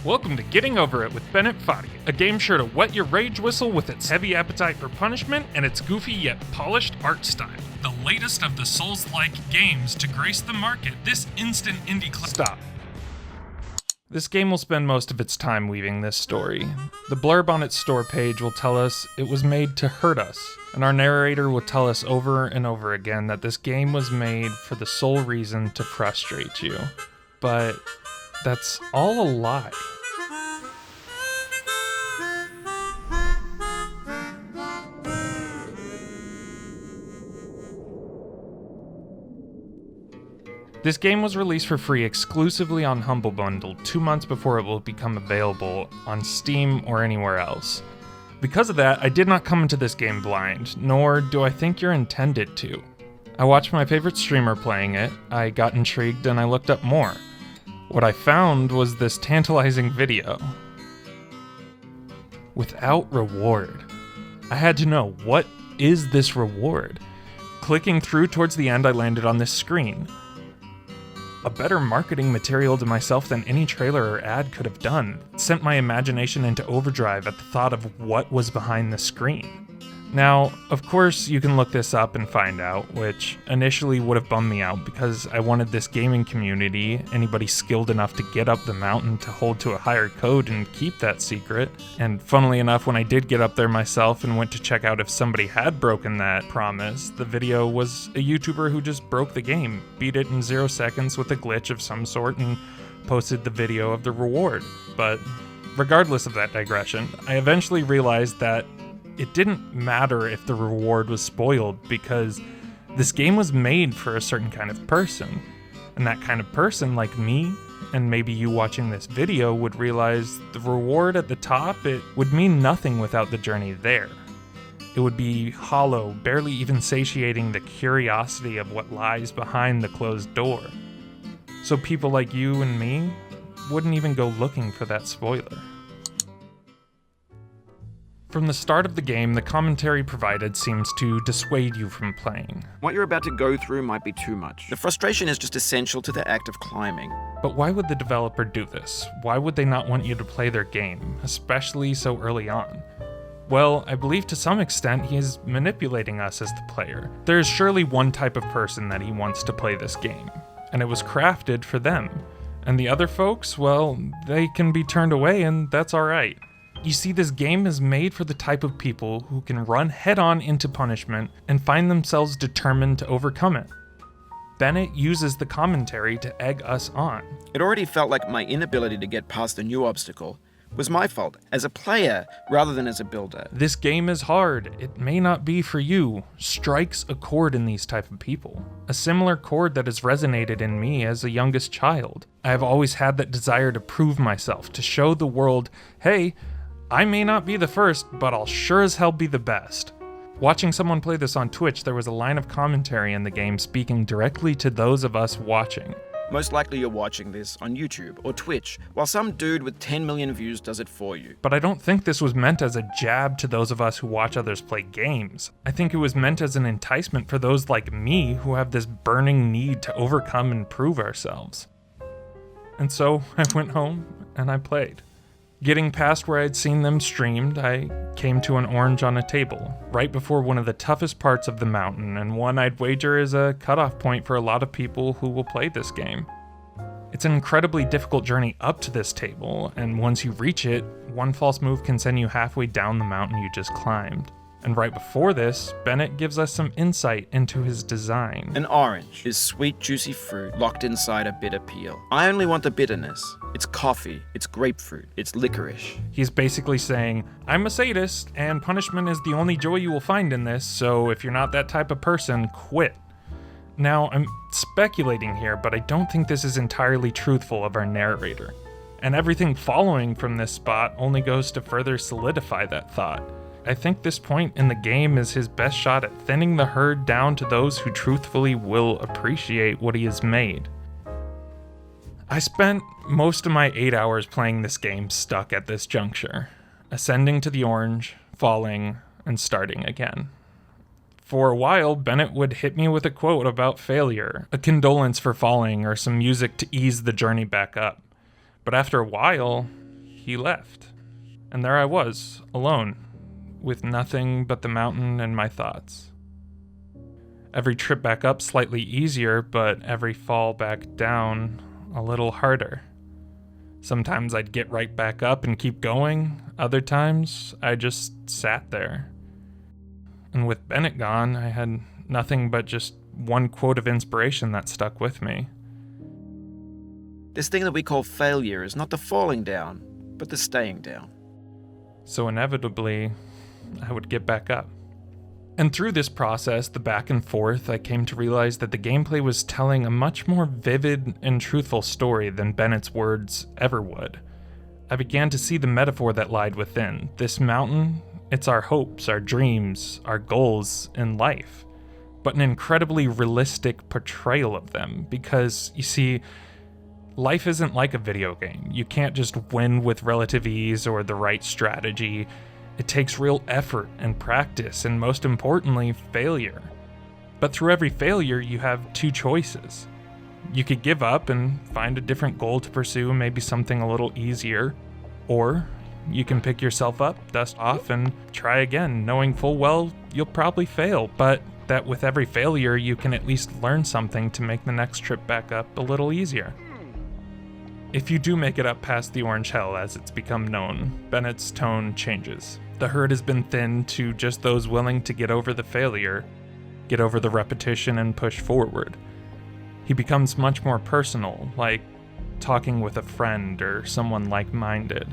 Welcome to Getting Over It with Bennett Foddy, a game sure to wet your rage whistle with its heavy appetite for punishment and its goofy yet polished art style. The latest of the Souls-like games to grace the market, this instant indie Stop. This game will spend most of its time weaving this story. The blurb on its store page will tell us it was made to hurt us, and our narrator will tell us over and over again that this game was made for the sole reason to frustrate you. But that's all a lie. This game was released for free exclusively on Humble Bundle 2 months before it will become available on Steam or anywhere else. Because of that, I did not come into this game blind, nor do I think you're intended to. I watched my favorite streamer playing it, I got intrigued, and I looked up more. What I found was this tantalizing video. Without reward. I had to know, what is this reward? Clicking through towards the end, I landed on this screen. A better marketing material to myself than any trailer or ad could have done. It sent my imagination into overdrive at the thought of what was behind the screen. Now, of course, you can look this up and find out, which initially would have bummed me out because I wanted this gaming community, anybody skilled enough to get up the mountain to hold to a higher code and keep that secret. And funnily enough, when I did get up there myself and went to check out if somebody had broken that promise, the video was a YouTuber who just broke the game, beat it in 0 seconds with a glitch of some sort, and posted the video of the reward. But regardless of that digression, I eventually realized that it didn't matter if the reward was spoiled because this game was made for a certain kind of person. And that kind of person, like me, and maybe you watching this video, would realize the reward at the top, it would mean nothing without the journey there. It would be hollow, barely even satiating the curiosity of what lies behind the closed door. So people like you and me wouldn't even go looking for that spoiler. From the start of the game, the commentary provided seems to dissuade you from playing. What you're about to go through might be too much. The frustration is just essential to the act of climbing. But why would the developer do this? Why would they not want you to play their game, especially so early on? Well, I believe to some extent he is manipulating us as the player. There is surely one type of person that he wants to play this game, and it was crafted for them. And the other folks, well, they can be turned away and that's alright. You see, this game is made for the type of people who can run head-on into punishment and find themselves determined to overcome it. Bennett uses the commentary to egg us on. It already felt like my inability to get past a new obstacle was my fault, as a player rather than as a builder. This game is hard. It may not be for you. Strikes a chord in these type of people. A similar chord that has resonated in me as a youngest child. I have always had that desire to prove myself, to show the world, hey, I may not be the first, but I'll sure as hell be the best. Watching someone play this on Twitch, there was a line of commentary in the game speaking directly to those of us watching. Most likely you're watching this on YouTube or Twitch, while some dude with 10 million views does it for you. But I don't think this was meant as a jab to those of us who watch others play games. I think it was meant as an enticement for those like me who have this burning need to overcome and prove ourselves. And so I went home and I played. Getting past where I'd seen them streamed, I came to an orange on a table, right before one of the toughest parts of the mountain, and one I'd wager is a cutoff point for a lot of people who will play this game. It's an incredibly difficult journey up to this table, and once you reach it, one false move can send you halfway down the mountain you just climbed. And right before this, Bennett gives us some insight into his design. An orange is sweet, juicy fruit locked inside a bitter peel. I only want the bitterness. It's coffee, it's grapefruit, it's licorice. He's basically saying, I'm a sadist, and punishment is the only joy you will find in this, so if you're not that type of person, quit. Now, I'm speculating here, but I don't think this is entirely truthful of our narrator. And everything following from this spot only goes to further solidify that thought. I think this point in the game is his best shot at thinning the herd down to those who truthfully will appreciate what he has made. I spent most of my 8 hours playing this game stuck at this juncture, ascending to the orange, falling, and starting again. For a while, Bennett would hit me with a quote about failure, a condolence for falling, or some music to ease the journey back up. But after a while, he left. And there I was, alone, with nothing but the mountain and my thoughts. Every trip back up slightly easier, but every fall back down a little harder. Sometimes I'd get right back up and keep going, other times I just sat there. And with Bennett gone, I had nothing but just one quote of inspiration that stuck with me. This thing that we call failure is not the falling down, but the staying down. So inevitably, I would get back up. And through this process, the back and forth, I came to realize that the gameplay was telling a much more vivid and truthful story than Bennett's words ever would. I began to see the metaphor that lied within. This mountain, it's our hopes, our dreams, our goals in life, but an incredibly realistic portrayal of them, because, you see, life isn't like a video game. You can't just win with relative ease or the right strategy. It takes real effort and practice, and most importantly, failure. But through every failure, you have two choices. You could give up and find a different goal to pursue, maybe something a little easier, or you can pick yourself up, dust off, and try again, knowing full well you'll probably fail, but that with every failure, you can at least learn something to make the next trip back up a little easier. If you do make it up past the Orange Hell, as it's become known, Bennett's tone changes. The herd has been thinned to just those willing to get over the failure, get over the repetition, and push forward. He becomes much more personal, like talking with a friend or someone like-minded.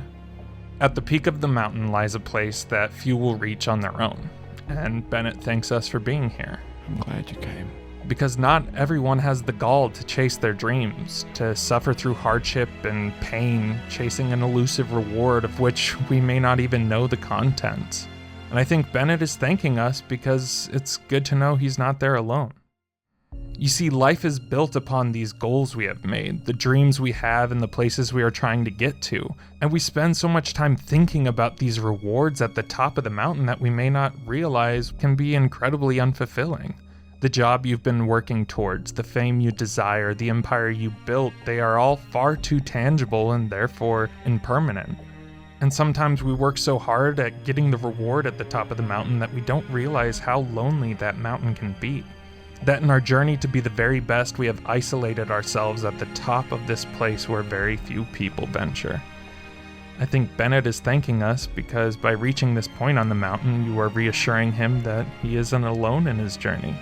At the peak of the mountain lies a place that few will reach on their own, and Bennett thanks us for being here. I'm glad you came. Because not everyone has the gall to chase their dreams, to suffer through hardship and pain, chasing an elusive reward of which we may not even know the contents. And I think Bennett is thanking us because it's good to know he's not there alone. You see, life is built upon these goals we have made, the dreams we have and the places we are trying to get to, and we spend so much time thinking about these rewards at the top of the mountain that we may not realize can be incredibly unfulfilling. The job you've been working towards, the fame you desire, the empire you built, they are all far too tangible and therefore impermanent. And sometimes we work so hard at getting the reward at the top of the mountain that we don't realize how lonely that mountain can be. That in our journey to be the very best, we have isolated ourselves at the top of this place where very few people venture. I think Bennett is thanking us because by reaching this point on the mountain, you are reassuring him that he isn't alone in his journey.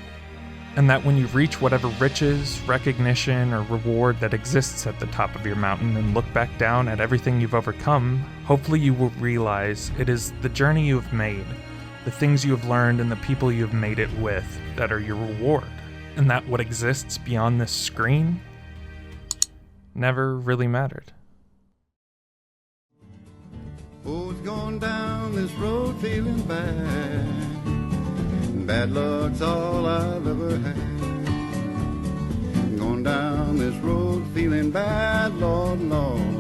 And that when you reach whatever riches, recognition, or reward that exists at the top of your mountain and look back down at everything you've overcome, hopefully you will realize it is the journey you have made, the things you have learned, and the people you have made it with that are your reward. And that what exists beyond this screen never really mattered. Oh, it's going down this road feeling bad. Bad luck's all I've ever had. Going down this road feeling bad, Lord, Lord.